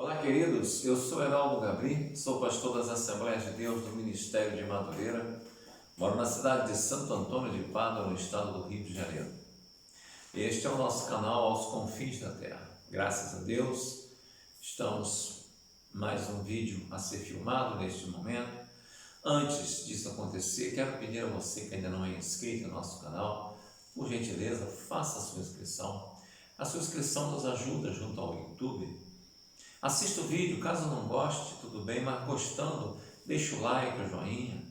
Olá, queridos, eu sou Heraldo Gabri, sou pastor das Assembleias de Deus do Ministério de Madureira, moro na cidade de Santo Antônio de Pádua, no estado do Rio de Janeiro. Este é o nosso canal Aos Confins da Terra. Graças a Deus, estamos mais um vídeo a ser filmado neste momento. Antes disso acontecer, quero pedir a você que ainda não é inscrito no nosso canal, por gentileza, faça a sua inscrição. A sua inscrição nos ajuda junto ao YouTube. Assista o vídeo, caso não goste, tudo bem, mas gostando, deixa o like, o joinha.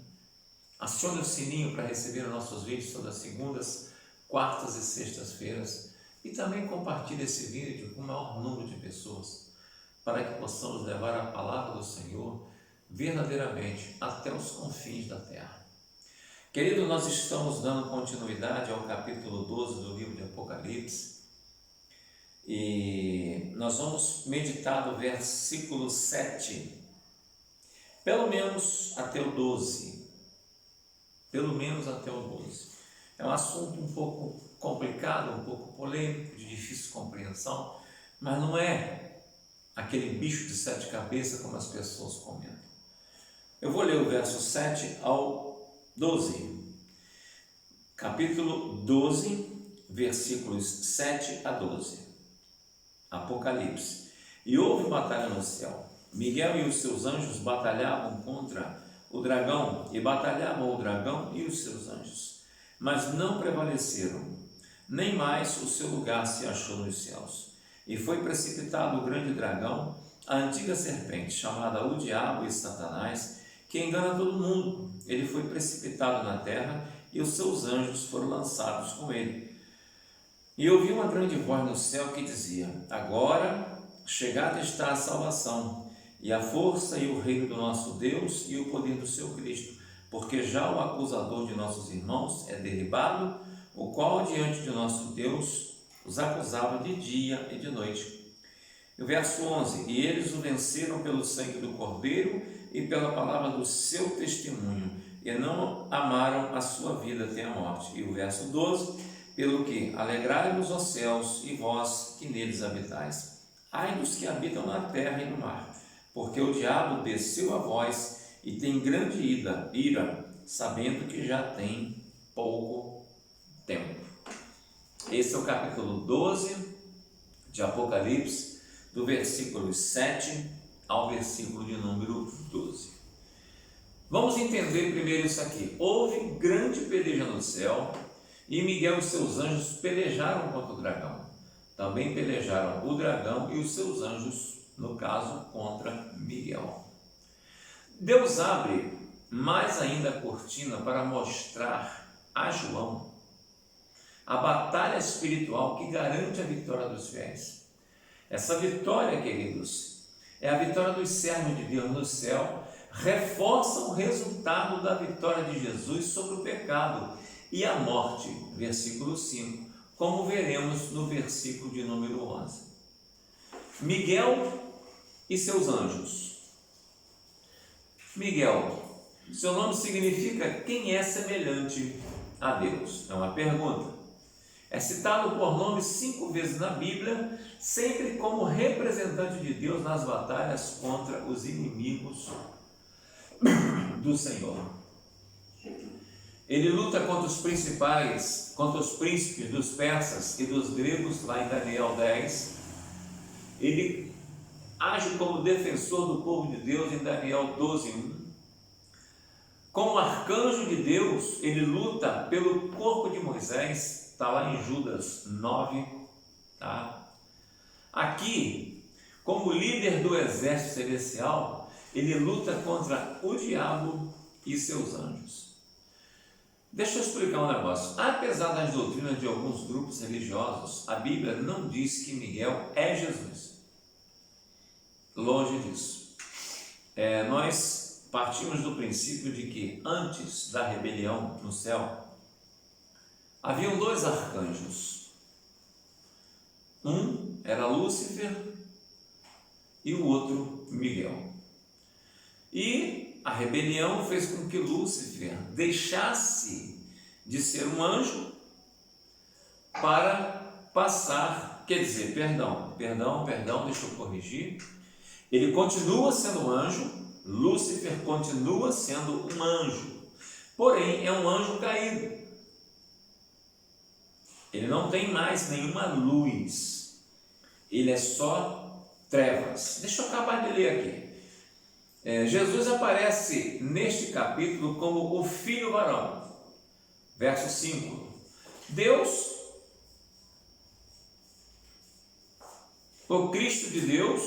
Acione o sininho para receber os nossos vídeos todas as segundas, quartas e sextas-feiras. E também compartilhe esse vídeo com o maior número de pessoas, para que possamos levar a palavra do Senhor verdadeiramente até os confins da terra. Querido, nós estamos dando continuidade ao capítulo 12 do livro de Apocalipse. E nós vamos meditar do versículo 7, pelo menos até o 12. Pelo menos até o 12. É um assunto um pouco complicado, um pouco polêmico, de difícil compreensão, mas não é aquele bicho de 7 cabeças como as pessoas comentam. Eu vou ler o verso 7 ao 12. Capítulo 12, versículos 7 a 12. Apocalipse. E houve batalha no céu. Miguel e os seus anjos batalhavam contra o dragão, e batalhavam o dragão e os seus anjos, mas não prevaleceram, nem mais o seu lugar se achou nos céus. E foi precipitado o grande dragão, a antiga serpente, chamada o Diabo e Satanás, que engana todo mundo. Ele foi precipitado na terra, e os seus anjos foram lançados com ele. E ouvi uma grande voz no céu que dizia: agora chegada está a salvação, e a força e o reino do nosso Deus e o poder do seu Cristo, porque já o acusador de nossos irmãos é derribado, o qual diante de nosso Deus os acusava de dia e de noite. E o verso 11: e eles o venceram pelo sangue do Cordeiro e pela palavra do seu testemunho, e não amaram a sua vida até a morte. E o verso 12: pelo que alegrai-vos, ó céus, e vós que neles habitais. Ai dos que habitam na terra e no mar, porque o diabo desceu a vós e tem grande ira, sabendo que já tem pouco tempo. Esse é o capítulo 12 de Apocalipse, do versículo 7 ao versículo de número 12. Vamos entender primeiro isso aqui. Houve grande peleja no céu, e Miguel e seus anjos pelejaram contra o dragão. Também pelejaram o dragão e os seus anjos, no caso, contra Miguel. Deus abre mais ainda a cortina para mostrar a João a batalha espiritual que garante a vitória dos fiéis. Essa vitória, queridos, é a vitória dos servos de Deus no céu, reforça o resultado da vitória de Jesus sobre o pecado e a morte, versículo 5, como veremos no versículo de número 11. Miguel e seus anjos. Miguel, seu nome significa quem é semelhante a Deus. É uma pergunta. É citado por nome 5 vezes na Bíblia, sempre como representante de Deus nas batalhas contra os inimigos do Senhor. Ele luta contra os príncipes dos persas e dos gregos, lá em Daniel 10. Ele age como defensor do povo de Deus, em Daniel 12:1. Como arcanjo de Deus, ele luta pelo corpo de Moisés, está lá em Judas 9. Tá? Aqui, como líder do exército celestial, ele luta contra o diabo e seus anjos. Deixa eu explicar um negócio. Apesar das doutrinas de alguns grupos religiosos, a Bíblia não diz que Miguel é Jesus. Longe disso. Nós partimos do princípio de que antes da rebelião no céu, haviam 2 arcanjos. Um era Lúcifer e o outro Miguel. E a rebelião fez com que Lúcifer deixasse de ser um anjo para passar, deixa eu corrigir, Ele continua sendo um anjo, Lúcifer continua sendo um anjo, porém é um anjo caído. Ele não tem mais nenhuma luz, ele é só trevas. Deixa eu acabar de ler aqui. Jesus aparece neste capítulo como o Filho varão. Verso 5. Deus, o Cristo de Deus,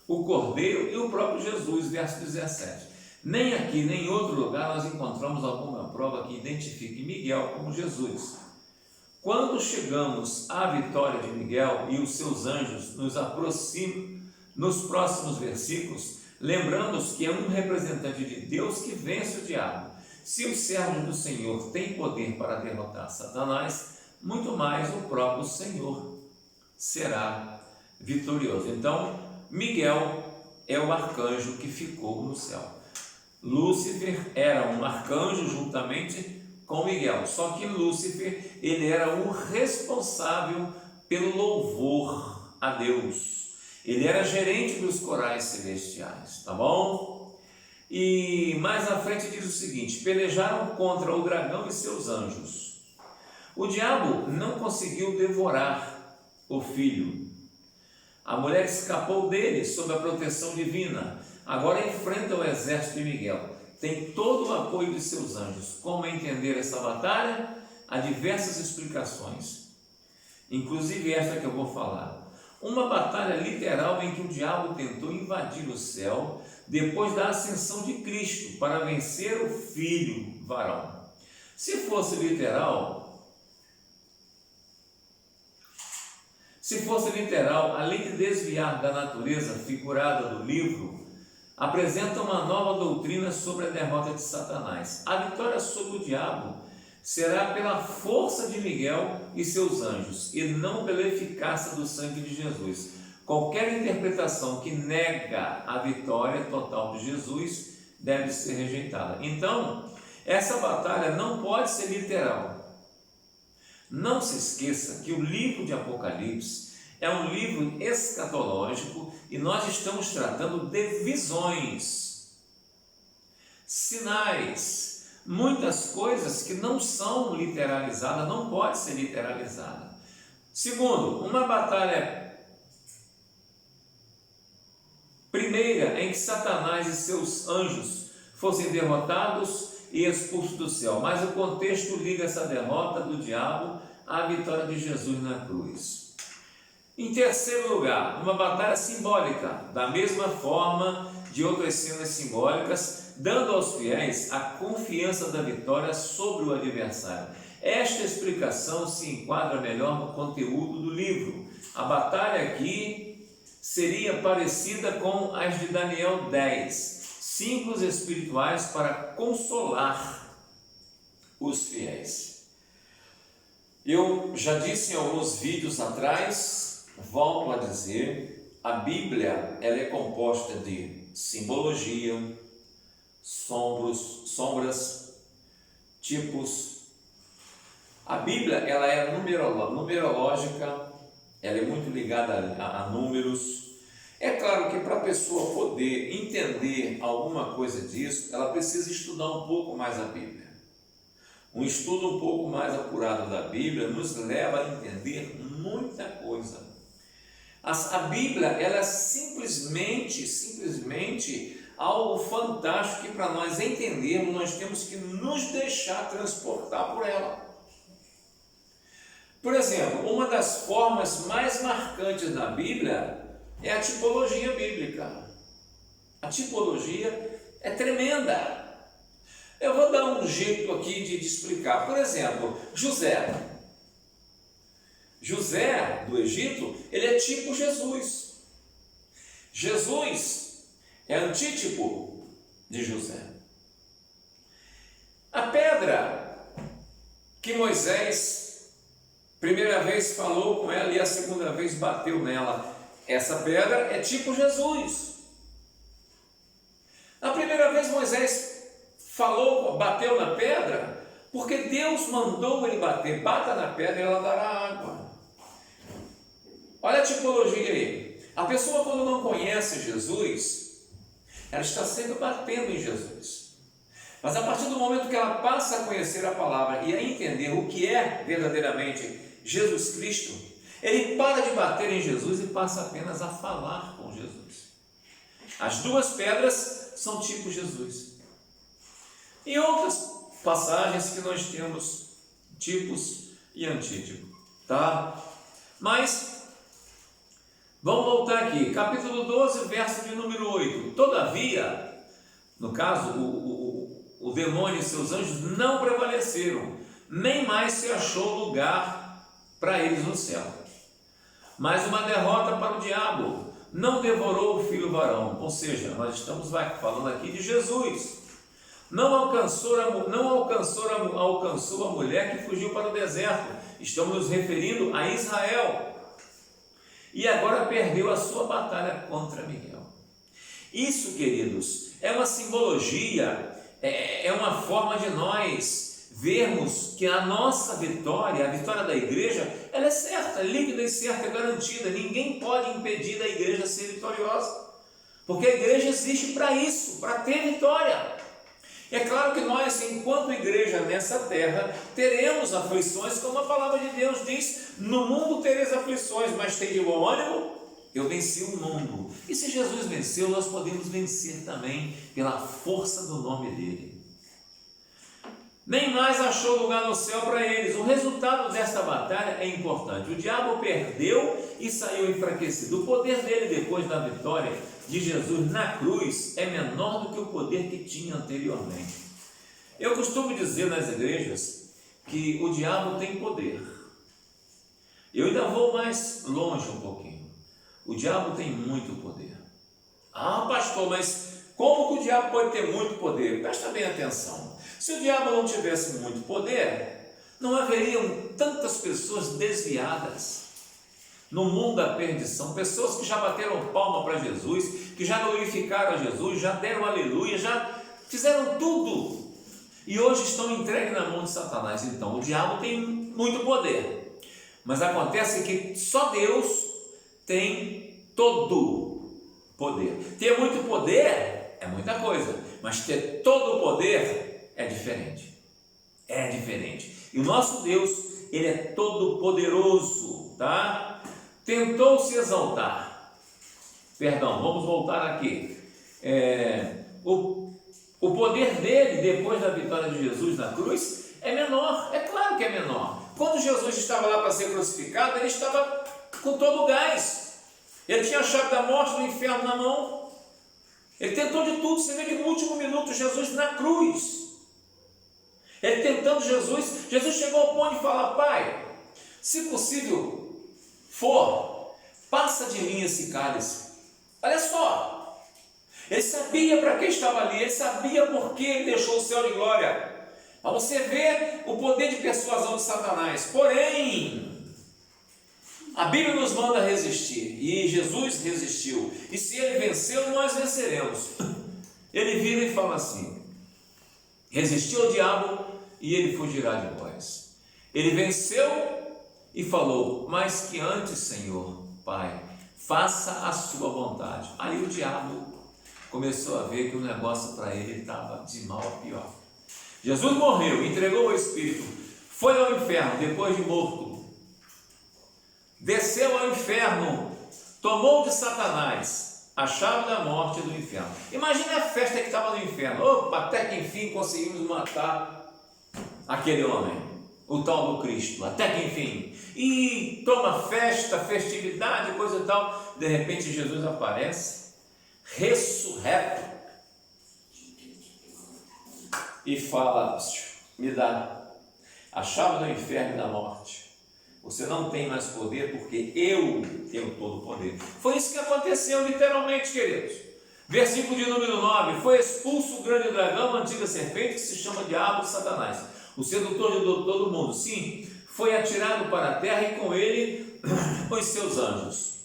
o Cordeiro e o próprio Jesus. Verso 17. Nem aqui, nem em outro lugar nós encontramos alguma prova que identifique Miguel como Jesus. Quando chegamos à vitória de Miguel e os seus anjos nos aproximam nos próximos versículos, lembrando-nos que é um representante de Deus que vence o diabo. Se o servo do Senhor tem poder para derrotar Satanás, muito mais o próprio Senhor será vitorioso. Então, Miguel é o arcanjo que ficou no céu. Lúcifer era um arcanjo juntamente com Miguel, só que Lúcifer, ele era o responsável pelo louvor a Deus. Ele era gerente dos corais celestiais, tá bom? E mais à frente diz o seguinte: pelejaram contra o dragão e seus anjos. O diabo não conseguiu devorar o filho. A mulher escapou dele sob a proteção divina. Agora enfrenta o exército de Miguel. Tem todo o apoio de seus anjos. Como entender essa batalha? Há diversas explicações, inclusive esta que eu vou falar. Uma batalha literal em que o diabo tentou invadir o céu depois da ascensão de Cristo para vencer o Filho varão. Se fosse literal, além de desviar da natureza figurada do livro, apresenta uma nova doutrina sobre a derrota de Satanás. A vitória sobre o diabo será pela força de Miguel e seus anjos, e não pela eficácia do sangue de Jesus. Qualquer interpretação que nega a vitória total de Jesus deve ser rejeitada. Então, essa batalha não pode ser literal. Não se esqueça que o livro de Apocalipse é um livro escatológico e nós estamos tratando de visões, sinais, muitas coisas que não são literalizadas, não pode ser literalizada. Segundo, uma batalha primeira em que Satanás e seus anjos fossem derrotados e expulsos do céu, mas o contexto liga essa derrota do diabo à vitória de Jesus na cruz. Em terceiro lugar, uma batalha simbólica, da mesma forma de outras cenas simbólicas, dando aos fiéis a confiança da vitória sobre o adversário. Esta explicação se enquadra melhor no conteúdo do livro. A batalha aqui seria parecida com as de Daniel 10, símbolos espirituais para consolar os fiéis. Eu já disse em alguns vídeos atrás, volto a dizer, a Bíblia ela é composta de simbologia, sombras, tipos. A Bíblia ela é numerológica, ela é muito ligada a números. É claro que para a pessoa poder entender alguma coisa disso, ela precisa estudar um pouco mais a Bíblia. Um estudo um pouco mais apurado da Bíblia nos leva a entender muita coisa. A Bíblia ela é simplesmente algo fantástico que para nós entendermos nós temos que nos deixar transportar por ela. Por exemplo, uma das formas mais marcantes da Bíblia é a tipologia bíblica. A tipologia é tremenda. Eu vou dar um jeito aqui de explicar. Por exemplo, José do Egito, ele é tipo Jesus. Jesus é antítipo de José. A pedra que Moisés, primeira vez falou com ela e a segunda vez bateu nela, essa pedra é tipo Jesus. A primeira vez Moisés bateu na pedra, porque Deus mandou ele bater, bata na pedra e ela dará água. Olha a tipologia aí. A pessoa, quando não conhece Jesus, ela está sempre batendo em Jesus. Mas a partir do momento que ela passa a conhecer a palavra e a entender o que é verdadeiramente Jesus Cristo, ele para de bater em Jesus e passa apenas a falar com Jesus. As duas pedras são tipo Jesus. Em outras passagens que nós temos tipos e antítipo, tá? Mas vamos voltar aqui, capítulo 12, verso de número 8. Todavia, no caso, o demônio e seus anjos não prevaleceram, nem mais se achou lugar para eles no céu. Mas uma derrota para o diabo, não devorou o filho varão. Ou seja, nós estamos falando aqui de Jesus. Não alcançou a mulher que fugiu para o deserto. Estamos nos referindo a Israel. E agora perdeu a sua batalha contra Miguel. Isso, queridos, é uma simbologia, é uma forma de nós vermos que a nossa vitória, a vitória da igreja, ela é certa, líquida e certa, é garantida. Ninguém pode impedir da igreja ser vitoriosa, porque a igreja existe para isso, para ter vitória. É claro que nós, enquanto igreja nessa terra, teremos aflições, como a palavra de Deus diz: no mundo tereis aflições, mas tem de bom ânimo, eu venci o mundo. E se Jesus venceu, nós podemos vencer também pela força do nome dele. Nem mais achou lugar no céu para eles. O resultado desta batalha é importante. O diabo perdeu e saiu enfraquecido. O poder dele depois da vitória de Jesus na cruz é menor do que o poder que tinha anteriormente. Eu costumo dizer nas igrejas que o diabo tem poder. Eu ainda vou mais longe um pouquinho. O diabo tem muito poder. Ah, pastor, mas como que o diabo pode ter muito poder? Presta bem atenção. Se o diabo não tivesse muito poder, não haveriam tantas pessoas desviadas no mundo da perdição, pessoas que já bateram palma para Jesus, que já glorificaram a Jesus, já deram aleluia, já fizeram tudo e hoje estão entregues na mão de Satanás. Então o diabo tem muito poder, mas acontece que só Deus tem todo poder. Ter muito poder é muita coisa, mas ter todo o poder é diferente. É diferente. E o nosso Deus, ele é todo poderoso, tá? Tentou se exaltar. Perdão, vamos voltar aqui. O poder dele, depois da vitória de Jesus na cruz, é menor. É claro que é menor. Quando Jesus estava lá para ser crucificado, ele estava com todo o gás. Ele tinha a chave da morte, do inferno na mão. Ele tentou de tudo. Você vê que no último minuto, Jesus na cruz, ele tentando Jesus chegou ao ponto de falar: Pai, se possível for, passa de mim esse cálice. Olha só, ele sabia para que estava ali, ele sabia por que ele deixou o céu de glória, para você ver o poder de persuasão de Satanás. Porém, a Bíblia nos manda resistir, e Jesus resistiu, e se ele venceu, nós venceremos. Ele vira e fala assim: resistiu ao diabo e ele fugirá de vós. Ele venceu e falou: mas que antes, Senhor, Pai, faça a sua vontade. Aí o diabo começou a ver que o negócio para ele estava de mal a pior. Jesus morreu, entregou o Espírito, foi ao inferno depois de morto, desceu ao inferno, tomou de Satanás a chave da morte e do inferno. Imagine a festa que estava no inferno. Opa, até que enfim conseguimos matar aquele homem, o tal do Cristo, até que enfim. E toma festa, festividade, coisa e tal. De repente Jesus aparece, ressurreto, e fala: me dá a chave do inferno e da morte. Você não tem mais poder, porque eu tenho todo o poder. Foi isso que aconteceu literalmente, queridos. Versículo de número 9: foi expulso o grande dragão, a antiga serpente, que se chama Diabo e Satanás, o sedutor de todo mundo. Sim, foi atirado para a terra e com ele os seus anjos.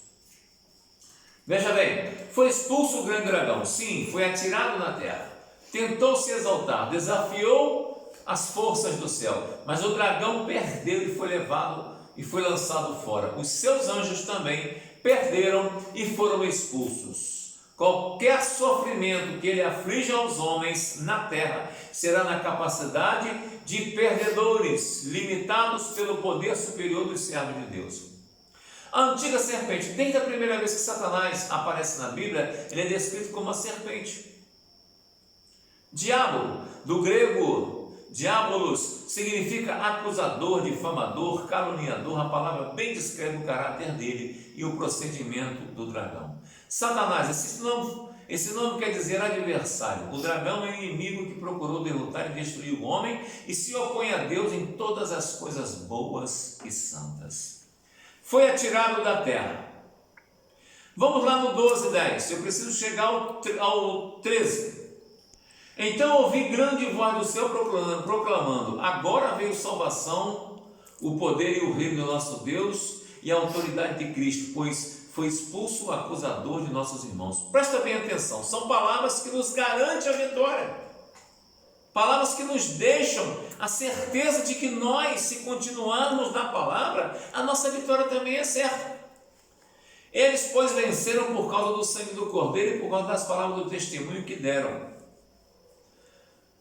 Veja bem, foi expulso o grande dragão. Sim, foi atirado na terra. Tentou se exaltar, desafiou as forças do céu, mas o dragão perdeu e foi levado e foi lançado fora. Os seus anjos também perderam e foram expulsos. Qualquer sofrimento que ele aflige aos homens na terra será na capacidade de perdedores, limitados pelo poder superior dos servos de Deus. A antiga serpente, desde a primeira vez que Satanás aparece na Bíblia, ele é descrito como uma serpente. Diabo, do grego diabolos, significa acusador, difamador, caluniador. A palavra bem descreve o caráter dele e o procedimento do dragão. Satanás, esse nome quer dizer adversário. O dragão é o inimigo que procurou derrotar e destruir o homem e se opõe a Deus em todas as coisas boas e santas. Foi atirado da terra. Vamos lá no 12:10. Eu preciso chegar ao 13. Então ouvi grande voz do céu proclamando: agora veio salvação, o poder e o reino do nosso Deus e a autoridade de Cristo, pois foi expulso o acusador de nossos irmãos. Presta bem atenção, são palavras que nos garantem a vitória. Palavras que nos deixam a certeza de que nós, se continuarmos na palavra, a nossa vitória também é certa. Eles, pois, venceram por causa do sangue do Cordeiro e por causa das palavras do testemunho que deram.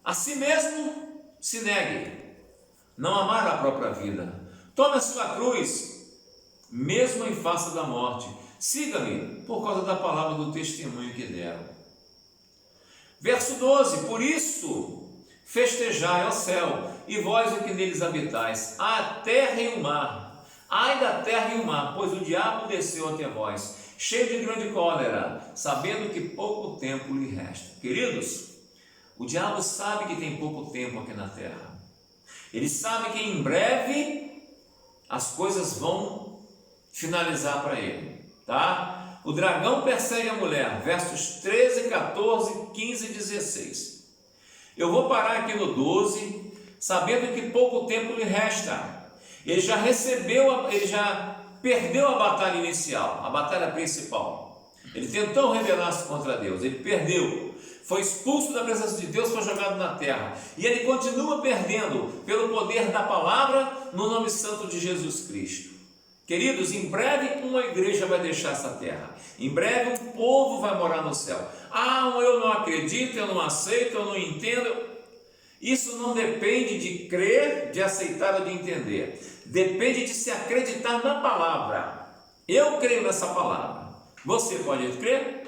A si mesmo se negue, não amar a própria vida. Tome a sua cruz, mesmo em face da morte. Siga-me por causa da palavra do testemunho que deram. Verso 12: por isso festejai, ó céu, e vós o que neles habitais, a terra e o mar. Ai da terra e o mar, pois o diabo desceu até vós, cheio de grande cólera, sabendo que pouco tempo lhe resta. Queridos, o diabo sabe que tem pouco tempo aqui na terra. Ele sabe que em breve as coisas vão finalizar para ele, tá? O dragão persegue a mulher, versos 13, 14, 15 e 16. Eu vou parar aqui no 12, sabendo que pouco tempo lhe resta. Ele já perdeu a batalha inicial, a batalha principal. Ele tentou rebelar-se contra Deus, ele perdeu. Foi expulso da presença de Deus, foi jogado na terra. E ele continua perdendo pelo poder da palavra no nome santo de Jesus Cristo. Queridos, em breve uma igreja vai deixar essa terra. Em breve um povo vai morar no céu. Eu não acredito, eu não aceito, eu não entendo. Isso não depende de crer, de aceitar ou de entender. Depende de se acreditar na palavra. Eu creio nessa palavra. Você pode crer?